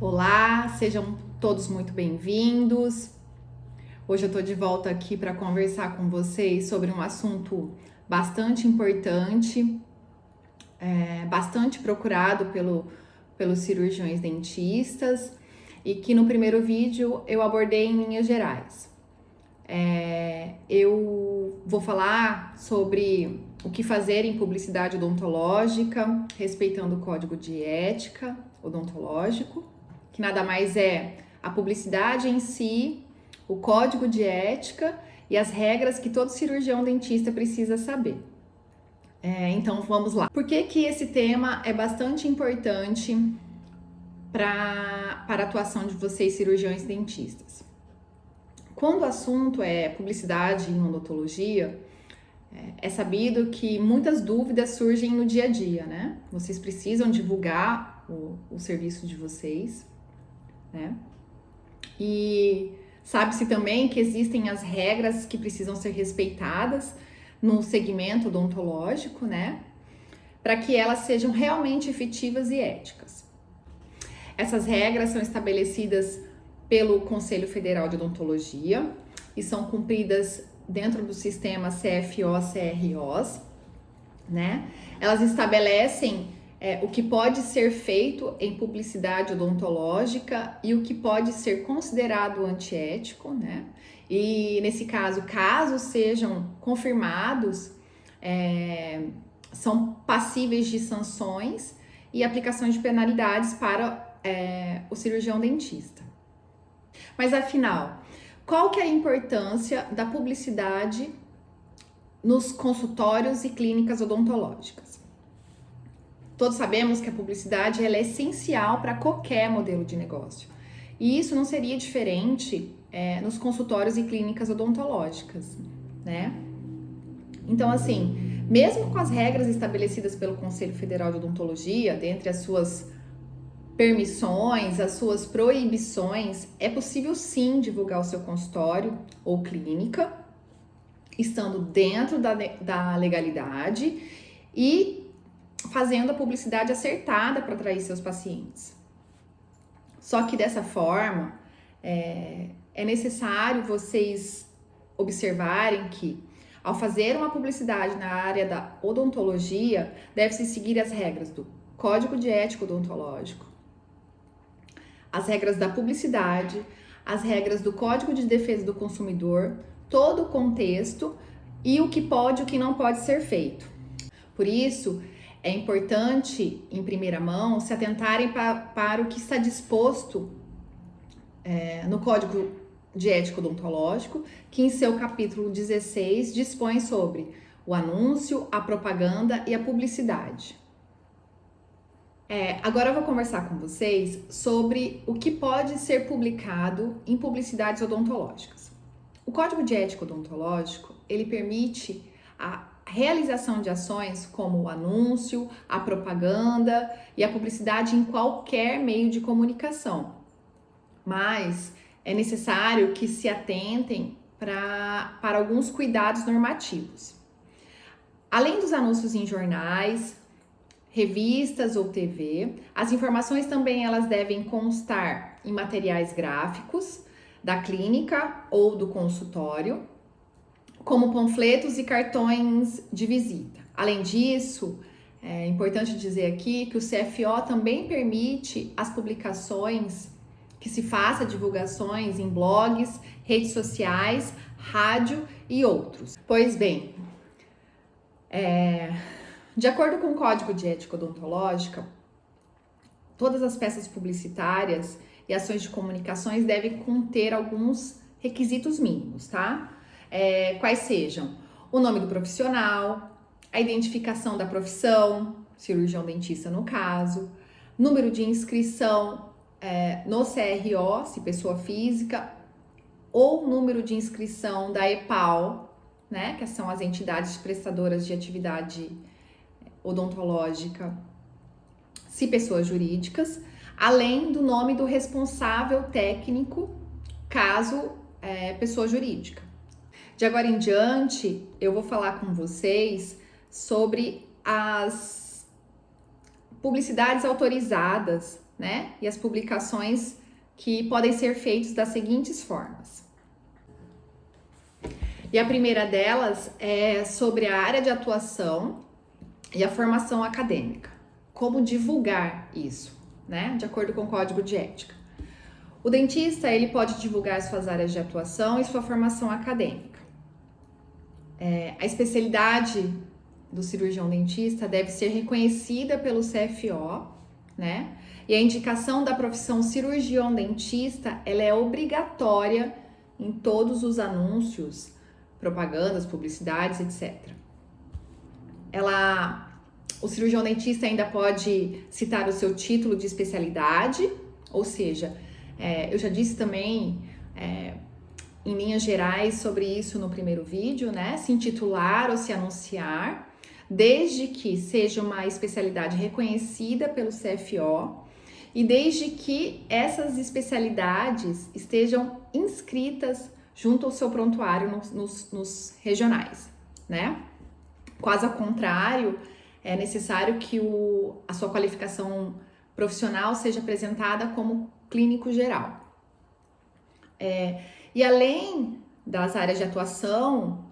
Olá, sejam todos muito bem-vindos. Hoje eu estou de volta aqui para conversar com vocês sobre um assunto bastante importante, bastante procurado pelos cirurgiões dentistas e que no primeiro vídeo eu abordei em linhas gerais. Eu vou falar sobre o que fazer em publicidade odontológica, respeitando o código de ética odontológico, que nada mais é a publicidade em si, o código de ética e as regras que todo cirurgião dentista precisa saber. Então vamos lá. Por que esse tema é bastante importante para a atuação de vocês cirurgiões dentistas? Quando o assunto é publicidade em odontologia, é sabido que muitas dúvidas surgem no dia a dia, né? Vocês precisam divulgar o serviço de vocês, né? E sabe-se também que existem as regras que precisam ser respeitadas no segmento odontológico, né? Para que elas sejam realmente efetivas e éticas. Essas regras são estabelecidas pelo Conselho Federal de Odontologia e são cumpridas dentro do sistema CFO-CROs, né? Elas estabelecem o que pode ser feito em publicidade odontológica e o que pode ser considerado antiético, né? E nesse caso, caso sejam confirmados, são passíveis de sanções e aplicações de penalidades para o cirurgião dentista. Mas afinal, qual que é a importância da publicidade nos consultórios e clínicas odontológicas? Todos sabemos que a publicidade ela é essencial para qualquer modelo de negócio. E isso não seria diferente nos consultórios e clínicas odontológicas, né? Então, assim, mesmo com as regras estabelecidas pelo Conselho Federal de Odontologia, dentre as suas permissões, as suas proibições, é possível sim divulgar o seu consultório ou clínica, estando dentro da legalidade e fazendo a publicidade acertada para atrair seus pacientes. Só que dessa forma, é necessário vocês observarem que, ao fazer uma publicidade na área da odontologia, deve-se seguir as regras do Código de Ética Odontológico, as regras da publicidade, as regras do Código de Defesa do Consumidor, todo o contexto e o que pode e o que não pode ser feito. Por isso, é importante, em primeira mão, se atentarem para o que está disposto no Código de Ética Odontológico, que em seu capítulo 16 dispõe sobre o anúncio, a propaganda e a publicidade. Agora eu vou conversar com vocês sobre o que pode ser publicado em publicidades odontológicas. O Código de Ética Odontológico, ele permite a realização de ações como o anúncio, a propaganda e a publicidade em qualquer meio de comunicação. Mas é necessário que se atentem para alguns cuidados normativos. Além dos anúncios em jornais, revistas ou TV, as informações também elas devem constar em materiais gráficos da clínica ou do consultório, como panfletos e cartões de visita. Além disso, é importante dizer aqui que o CFO também permite as publicações, que se faça divulgações em blogs, redes sociais, rádio e outros. Pois bem, de acordo com o Código de Ética Odontológica, todas as peças publicitárias e ações de comunicações devem conter alguns requisitos mínimos, tá? Quais sejam o nome do profissional, a identificação da profissão, cirurgião dentista no caso, número de inscrição no CRO, se pessoa física, ou número de inscrição da EPAL, né, que são as entidades prestadoras de atividade odontológica, se pessoas jurídicas, além do nome do responsável técnico, caso pessoa jurídica. De agora em diante, eu vou falar com vocês sobre as publicidades autorizadas né? E as publicações que podem ser feitas das seguintes formas. E a primeira delas é sobre a área de atuação e a formação acadêmica. Como divulgar isso, né? De acordo com o Código de Ética. O dentista, ele pode divulgar suas áreas de atuação e sua formação acadêmica. A especialidade do cirurgião dentista deve ser reconhecida pelo CFO, né? E a indicação da profissão cirurgião dentista, ela é obrigatória em todos os anúncios, propagandas, publicidades, etc. O cirurgião dentista ainda pode citar o seu título de especialidade, ou seja, eu já disse também em linhas gerais sobre isso no primeiro vídeo, né? Se intitular ou se anunciar, desde que seja uma especialidade reconhecida pelo CFO e desde que essas especialidades estejam inscritas junto ao seu prontuário nos regionais, né? Caso ao contrário, é necessário que a sua qualificação profissional seja apresentada como clínico geral. E além das áreas de atuação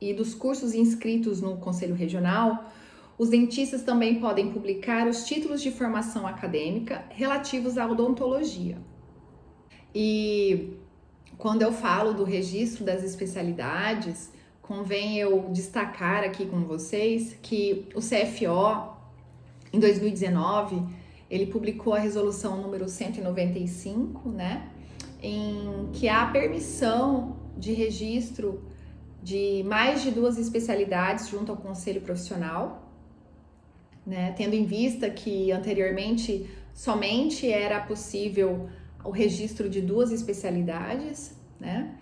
e dos cursos inscritos no Conselho Regional, os dentistas também podem publicar os títulos de formação acadêmica relativos à odontologia. E quando eu falo do registro das especialidades, convém eu destacar aqui com vocês que o CFO, em 2019, ele publicou a resolução número 195, né? Em que há permissão de registro de mais de 2 especialidades junto ao Conselho Profissional, né? Tendo em vista que anteriormente somente era possível o registro de 2 especialidades, né?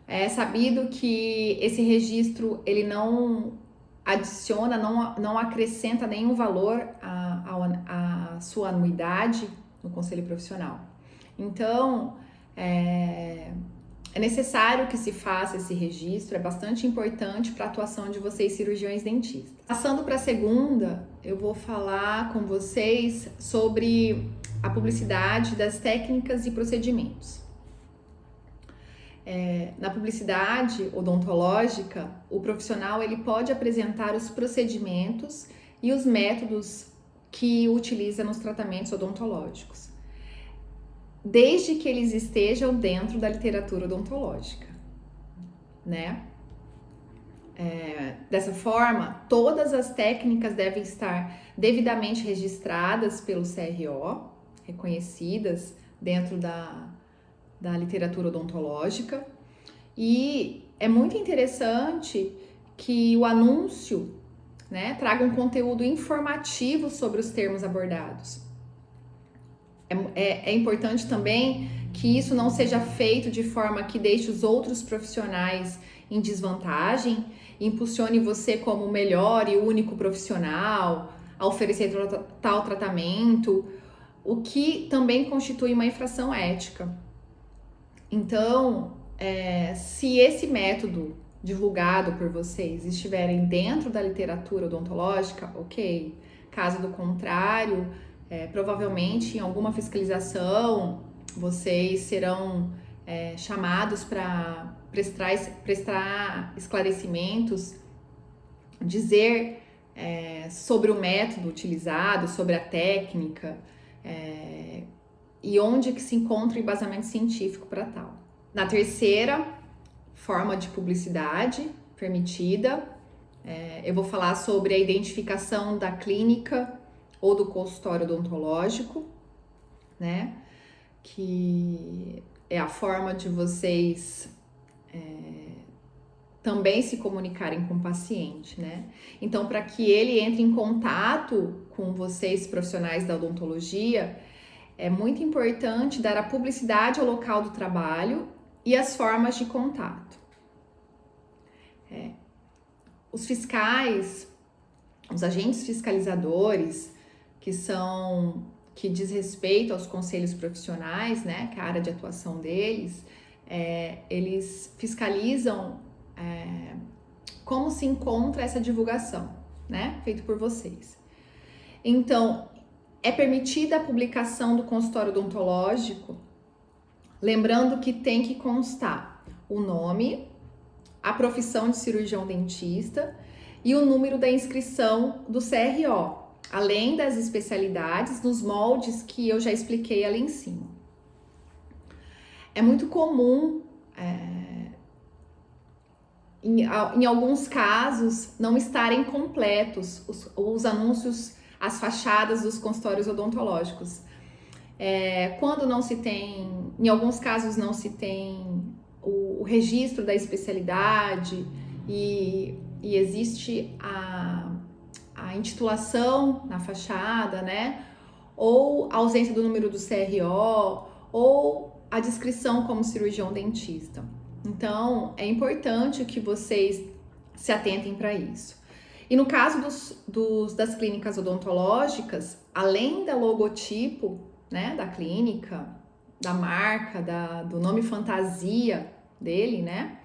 É sabido que esse registro ele não adiciona, não acrescenta nenhum valor à sua anuidade no Conselho Profissional. Então, é necessário que se faça esse registro, é bastante importante para a atuação de vocês cirurgiões dentistas. Passando para a segunda, eu vou falar com vocês sobre a publicidade das técnicas e procedimentos. Na publicidade odontológica, o profissional ele pode apresentar os procedimentos e os métodos que utiliza nos tratamentos odontológicos, desde que eles estejam dentro da literatura odontológica, né? Dessa forma, todas as técnicas devem estar devidamente registradas pelo CRO, reconhecidas dentro da literatura odontológica, e é muito interessante que o anúncio, né, traga um conteúdo informativo sobre os termos abordados. É importante também que isso não seja feito de forma que deixe os outros profissionais em desvantagem, impulsione você como o melhor e único profissional a oferecer tal tratamento, o que também constitui uma infração ética. Então, se esse método divulgado por vocês estiverem dentro da literatura odontológica, ok. Caso do contrário, provavelmente em alguma fiscalização vocês serão chamados para prestar esclarecimentos, dizer sobre o método utilizado, sobre a técnica, e onde que se encontra o embasamento científico para tal. Na terceira forma de publicidade permitida, eu vou falar sobre a identificação da clínica ou do consultório odontológico, né? Que é a forma de vocês também se comunicarem com o paciente, né? Então, para que ele entre em contato com vocês, profissionais da odontologia, é muito importante dar a publicidade ao local do trabalho e as formas de contato. Os fiscais, os agentes fiscalizadores, que diz respeito aos conselhos profissionais, né, que é a área de atuação deles, eles fiscalizam como se encontra essa divulgação, né, feito por vocês. Então, é permitida a publicação do consultório odontológico, lembrando que tem que constar o nome, a profissão de cirurgião dentista e o número da inscrição do CRO, além das especialidades nos moldes que eu já expliquei ali em cima. É muito comum, em alguns casos, não estarem completos os anúncios, as fachadas dos consultórios odontológicos. Quando não se tem, em alguns casos não se tem o registro da especialidade e existe a intitulação na fachada, né? Ou a ausência do número do CRO, ou a descrição como cirurgião dentista. Então, é importante que vocês se atentem para isso. E no caso das clínicas odontológicas, além do logotipo, né, da clínica, da marca, do nome fantasia dele, né,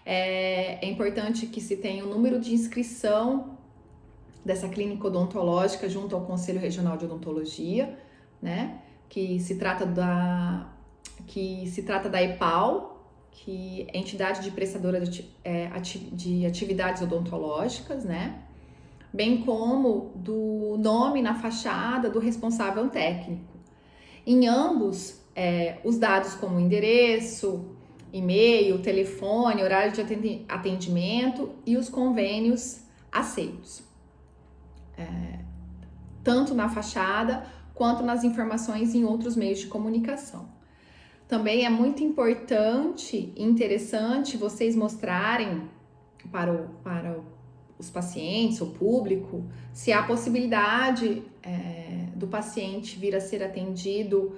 é importante que se tenha o número de inscrição dessa clínica odontológica junto ao Conselho Regional de Odontologia, né, que se trata da EPAL, que é entidade de prestadora de atividades odontológicas, né? Bem como do nome na fachada do responsável técnico. Em ambos, os dados como endereço, e-mail, telefone, horário de atendimento e os convênios aceitos. Tanto na fachada quanto nas informações em outros meios de comunicação. Também é muito importante e interessante vocês mostrarem para os pacientes, o público, se há possibilidade do paciente vir a ser atendido,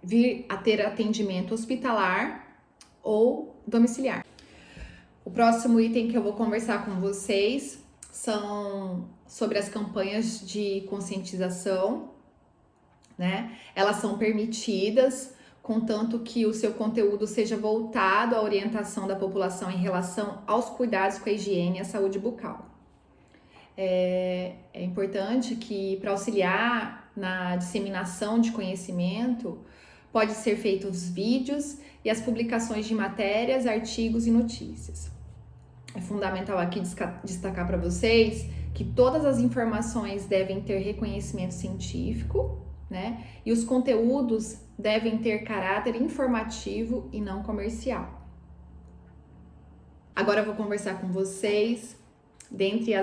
vir a ter atendimento hospitalar ou domiciliar. O próximo item que eu vou conversar com vocês são sobre as campanhas de conscientização, né? Elas são permitidas, contanto que o seu conteúdo seja voltado à orientação da população em relação aos cuidados com a higiene e a saúde bucal. É importante que, para auxiliar na disseminação de conhecimento, pode ser feitos vídeos e as publicações de matérias, artigos e notícias. É fundamental aqui destacar para vocês que todas as informações devem ter reconhecimento científico, né? E os conteúdos devem ter caráter informativo e não comercial. Agora eu vou conversar com vocês, dentre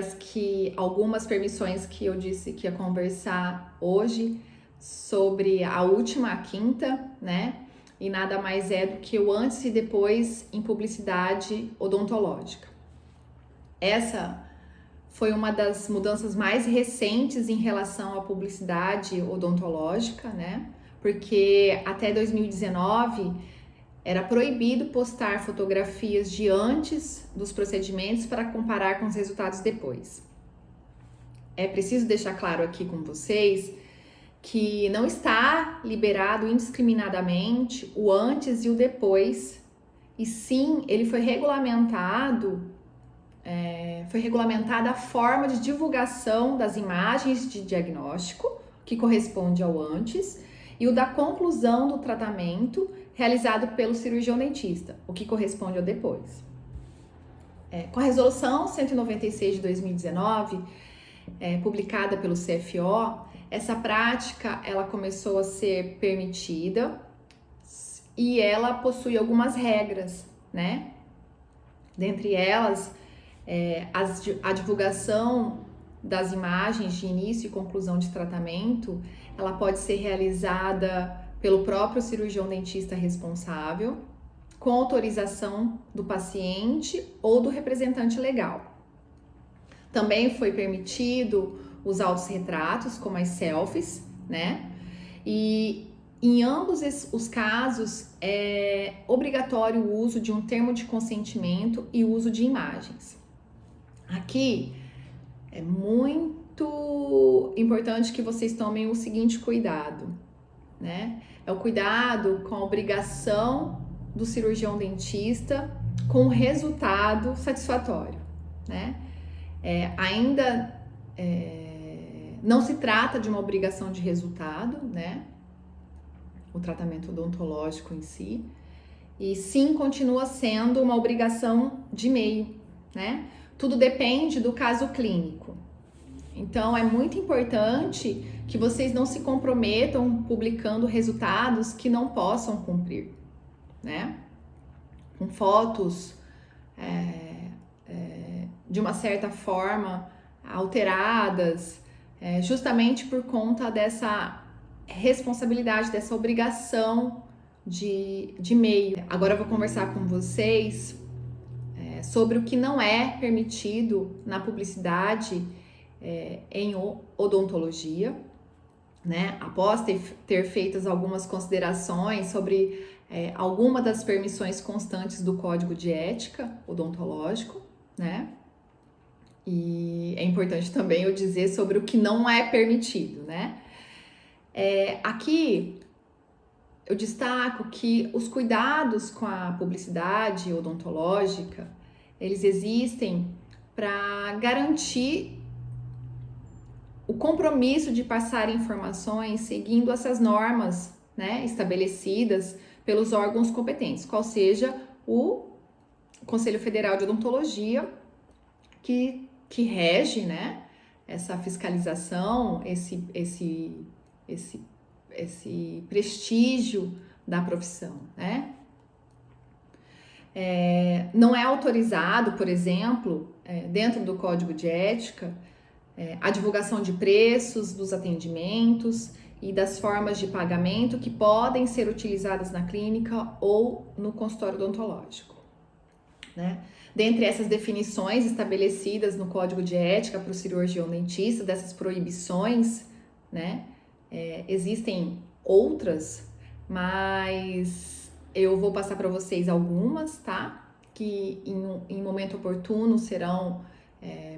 algumas permissões que eu disse que ia conversar hoje, sobre a última, a quinta, né? E nada mais é do que o antes e depois em publicidade odontológica. Essa foi uma das mudanças mais recentes em relação à publicidade odontológica, né? Porque até 2019 era proibido postar fotografias de antes dos procedimentos para comparar com os resultados depois. É preciso deixar claro aqui com vocês que não está liberado indiscriminadamente o antes e o depois, e sim, ele foi regulamentada a forma de divulgação das imagens de diagnóstico, que corresponde ao antes, e o da conclusão do tratamento realizado pelo cirurgião dentista, o que corresponde ao depois. Com a resolução 196 de 2019, publicada pelo CFO, essa prática ela começou a ser permitida e ela possui algumas regras, né? Dentre elas, a divulgação das imagens de início e conclusão de tratamento, ela pode ser realizada pelo próprio cirurgião dentista responsável, com autorização do paciente ou do representante legal. Também foi permitido os autorretratos, como as selfies, né? E em ambos os casos é obrigatório o uso de um termo de consentimento e uso de imagens. Aqui é muito importante que vocês tomem o seguinte cuidado, né? É o cuidado com a obrigação do cirurgião dentista com resultado satisfatório, né? Não se trata de uma obrigação de resultado, né? O tratamento odontológico em si, e sim continua sendo uma obrigação de meio, né? Tudo depende do caso clínico. Então, é muito importante que vocês não se comprometam publicando resultados que não possam cumprir, né? Com fotos de uma certa forma alteradas, justamente por conta dessa responsabilidade, dessa obrigação de meio. Agora eu vou conversar com vocês sobre o que não é permitido na publicidade em odontologia, né? Após ter feito algumas considerações sobre alguma das permissões constantes do Código de Ética odontológico, né? E é importante também eu dizer sobre o que não é permitido, né? Aqui eu destaco que os cuidados com a publicidade odontológica, eles existem para garantir o compromisso de passar informações seguindo essas normas, né, estabelecidas pelos órgãos competentes, qual seja o Conselho Federal de Odontologia, que rege, né, essa fiscalização, esse prestígio da profissão, né? Não é autorizado, por exemplo, dentro do Código de Ética, a divulgação de preços dos atendimentos e das formas de pagamento que podem ser utilizadas na clínica ou no consultório odontológico, né? Dentre essas definições estabelecidas no Código de Ética para o cirurgião dentista, dessas proibições, né? Existem outras, mas eu vou passar para vocês algumas, tá? Que em momento oportuno serão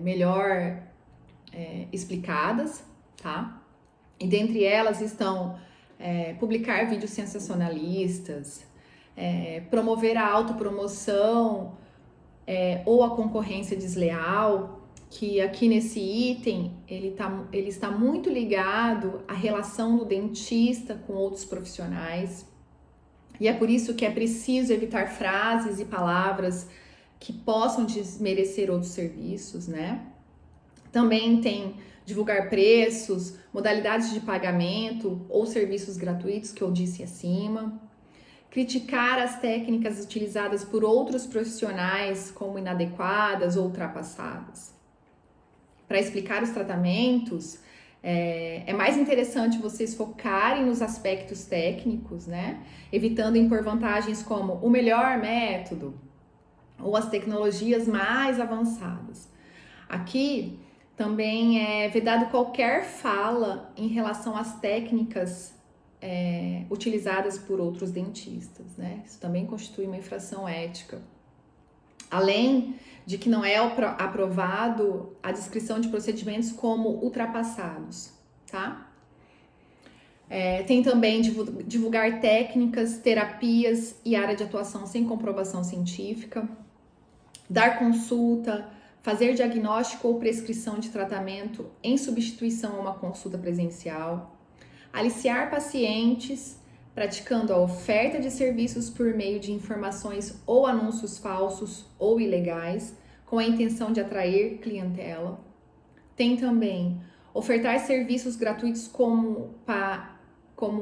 melhor explicadas, tá? E dentre elas estão publicar vídeos sensacionalistas, promover a autopromoção ou a concorrência desleal, que aqui nesse item ele está muito ligado à relação do dentista com outros profissionais, e é por isso que é preciso evitar frases e palavras que possam desmerecer outros serviços, né? Também tem divulgar preços, modalidades de pagamento ou serviços gratuitos que eu disse acima. Criticar as técnicas utilizadas por outros profissionais como inadequadas ou ultrapassadas. Para explicar os tratamentos, é mais interessante vocês focarem nos aspectos técnicos, né? Evitando impor vantagens como o melhor método ou as tecnologias mais avançadas. Aqui também é vedado qualquer fala em relação às técnicas utilizadas por outros dentistas, né? Isso também constitui uma infração ética. Além de que não é aprovado a descrição de procedimentos como ultrapassados, tá? Tem também divulgar técnicas, terapias e área de atuação sem comprovação científica, dar consulta, fazer diagnóstico ou prescrição de tratamento em substituição a uma consulta presencial, aliciar pacientes praticando a oferta de serviços por meio de informações ou anúncios falsos ou ilegais, com a intenção de atrair clientela. Tem também ofertar serviços gratuitos como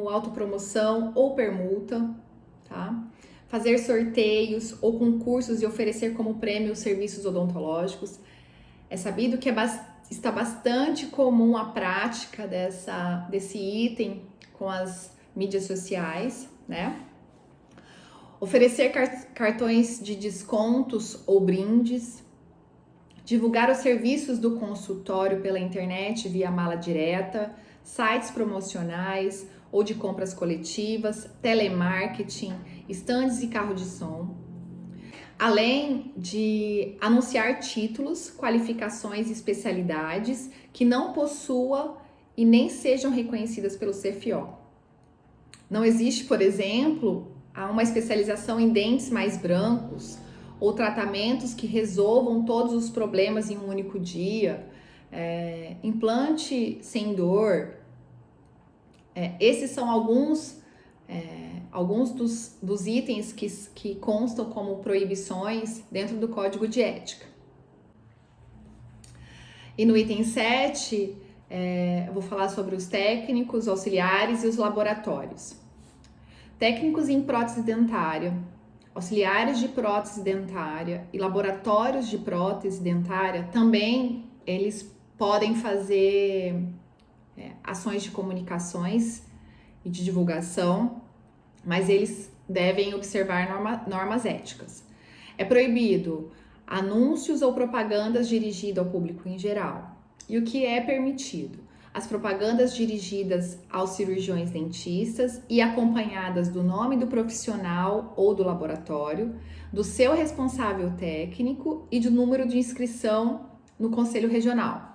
autopromoção ou permuta, tá? Fazer sorteios ou concursos e oferecer como prêmio serviços odontológicos. É sabido que está bastante comum a prática desse item com as mídias sociais, né? Oferecer cartões de descontos ou brindes, divulgar os serviços do consultório pela internet via mala direta, sites promocionais ou de compras coletivas, telemarketing, estandes e carro de som. Além de anunciar títulos, qualificações e especialidades que não possua e nem sejam reconhecidas pelo CFO. Não existe, por exemplo, uma especialização em dentes mais brancos ou tratamentos que resolvam todos os problemas em um único dia. implante sem dor. Esses são alguns dos itens que constam como proibições dentro do Código de Ética. E no item 7, eu vou falar sobre os técnicos, auxiliares e os laboratórios. Técnicos em prótese dentária, auxiliares de prótese dentária e laboratórios de prótese dentária também eles podem fazer ações de comunicações e de divulgação, mas eles devem observar normas éticas. É proibido anúncios ou propagandas dirigidas ao público em geral. E o que é permitido? As propagandas dirigidas aos cirurgiões dentistas e acompanhadas do nome do profissional ou do laboratório, do seu responsável técnico e do número de inscrição no Conselho Regional.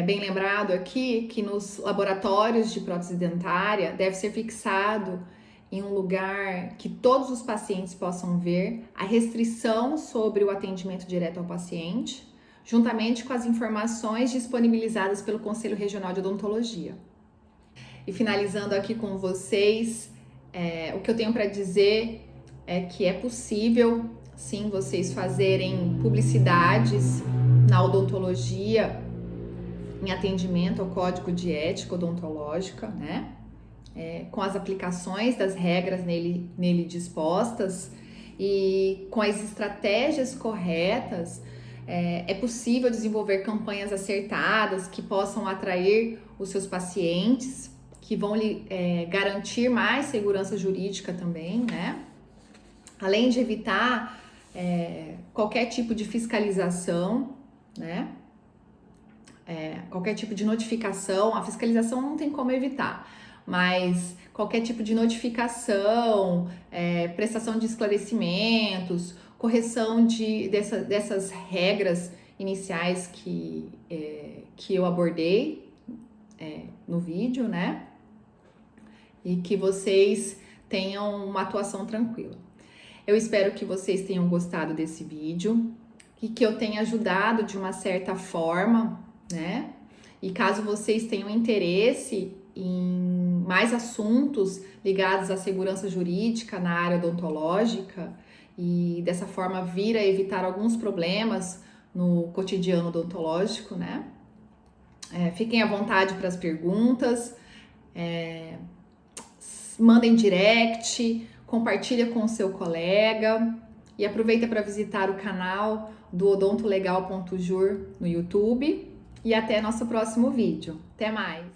Bem lembrado aqui que nos laboratórios de prótese dentária deve ser fixado em um lugar que todos os pacientes possam ver a restrição sobre o atendimento direto ao paciente, juntamente com as informações disponibilizadas pelo Conselho Regional de Odontologia. E finalizando aqui com vocês, o que eu tenho para dizer é que é possível, sim, vocês fazerem publicidades na odontologia em atendimento ao Código de Ética Odontológica, né? Com as aplicações das regras nele dispostas e com as estratégias corretas, é possível desenvolver campanhas acertadas que possam atrair os seus pacientes, que vão lhe garantir mais segurança jurídica também, né? Além de evitar qualquer tipo de fiscalização, né? Qualquer tipo de notificação, a fiscalização não tem como evitar, mas qualquer tipo de notificação, prestação de esclarecimentos, correção dessas regras iniciais que eu abordei no vídeo, né? E que vocês tenham uma atuação tranquila. Eu espero que vocês tenham gostado desse vídeo e que eu tenha ajudado de uma certa forma, né? E caso vocês tenham interesse em mais assuntos ligados à segurança jurídica na área odontológica e dessa forma vir a evitar alguns problemas no cotidiano odontológico, né? Fiquem à vontade para as perguntas, mandem direct, compartilha com o seu colega e aproveita para visitar o canal do odontolegal.jur no YouTube. E até nosso próximo vídeo. Até mais!